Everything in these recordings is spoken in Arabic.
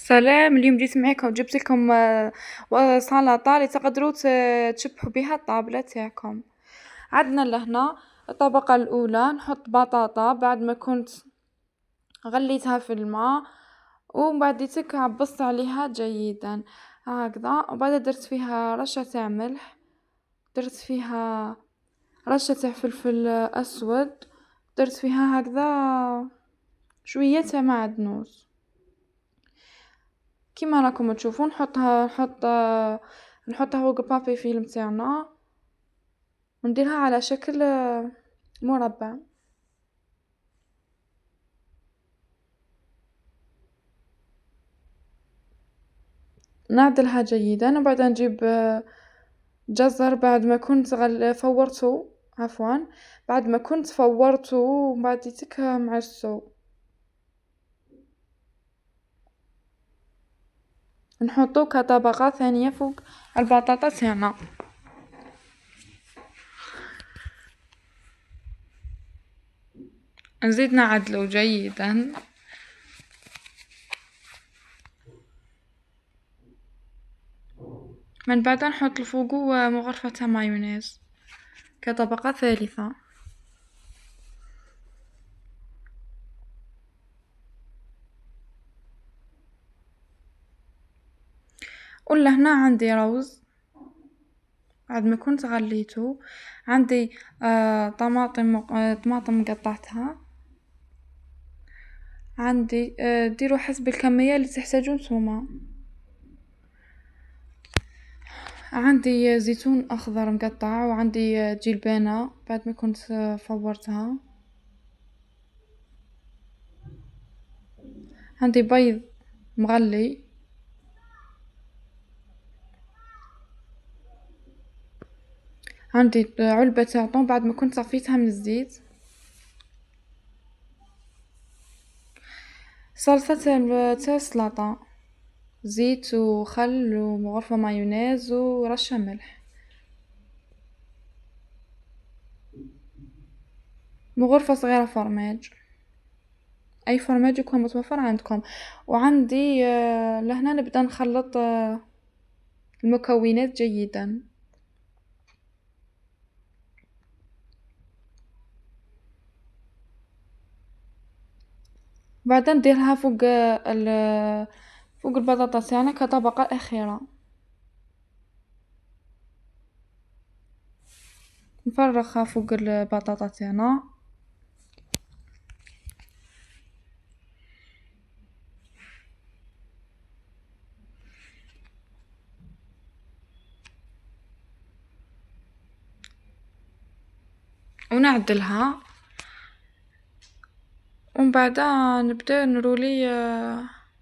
سلام، اليوم جيت معاكم وجبت لكم سلطة اللي تقدروا تشبحوا بها الطابلة تاعكم. عندنا لهنا الطبقة الأولى نحط بطاطا بعد ما كنت غليتها في الماء، ومن بعديتك عبصت عليها جيدا هكذا، وبعد درت فيها رشة تاع ملح، درت فيها رشة تاع فلفل أسود، درت فيها هكذا شوية تاع معدنوس كيما راكم تشوفون. نحطها فوق البابي فيلم تاعنا ونديرها على شكل مربع. نعدلها جيدا وبعد نجيب جزر بعد ما كنت فورته، عفوا بعد ما كنت فورته وبعديتك معسو، نحطو كطبقة ثانية فوق البطاطا تاعنا. نزيد نعدلو جيدا، من بعد نحط لفوقو مغرفة تاع مايونيز كطبقة ثالثة. ولهنا عندي روز بعد ما كنت غليته، عندي طماطم قطعتها، عندي ديروا حسب الكمية اللي تحتاجون نتوما، عندي زيتون اخضر مقطع، وعندي جلبانة بعد ما كنت فورتها، عندي بيض مغلي، عندي علبة تاع طون بعد ما كنت صفيتها من الزيت، صلصة تاع السلطة، زيت وخل وغرفة مايونيز ورشة ملح، وغرفة صغيرة فرماج، اي فرماج يكون متوفر عندكم. وعندي لهنا نبدأ نخلط المكونات جيدا، بعدين نديرها فوق البطاطا تاعنا كطبقة أخيرة، نفرغها فوق البطاطا تاعنا، ونعدلها، ومن بعد نبدا نرولي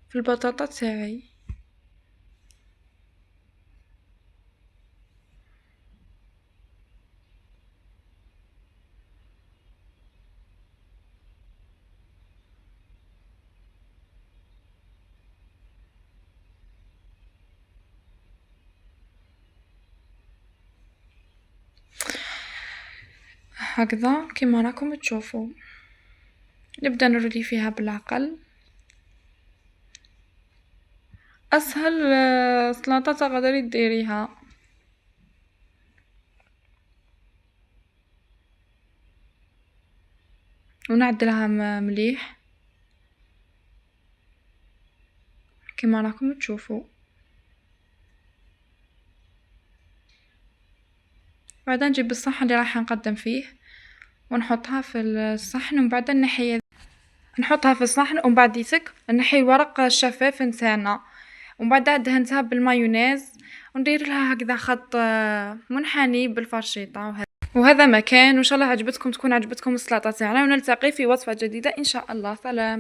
في البطاطا تاعي. هكذا كيما راكم تشوفوا، نبدا نرولي فيها بالعقل. اسهل سلطة تقدري ديريها. ونعدلها مليح كيما راكم تشوفوا، بعدين نجيب الصحن اللي راح نقدم فيه ونحطها في الصحن، ومن بعد نحطها في الصحن، ومن بعديتك نحي الورق الشفاف نتاعنا، ومن بعد دهنتها بالمايونيز وندير لها هكذا خط منحني بالفرشيطة. وهذا مكان، وان شاء الله تكون عجبتكم السلطة تاعنا، ونلتقي في وصفة جديدة ان شاء الله. سلام.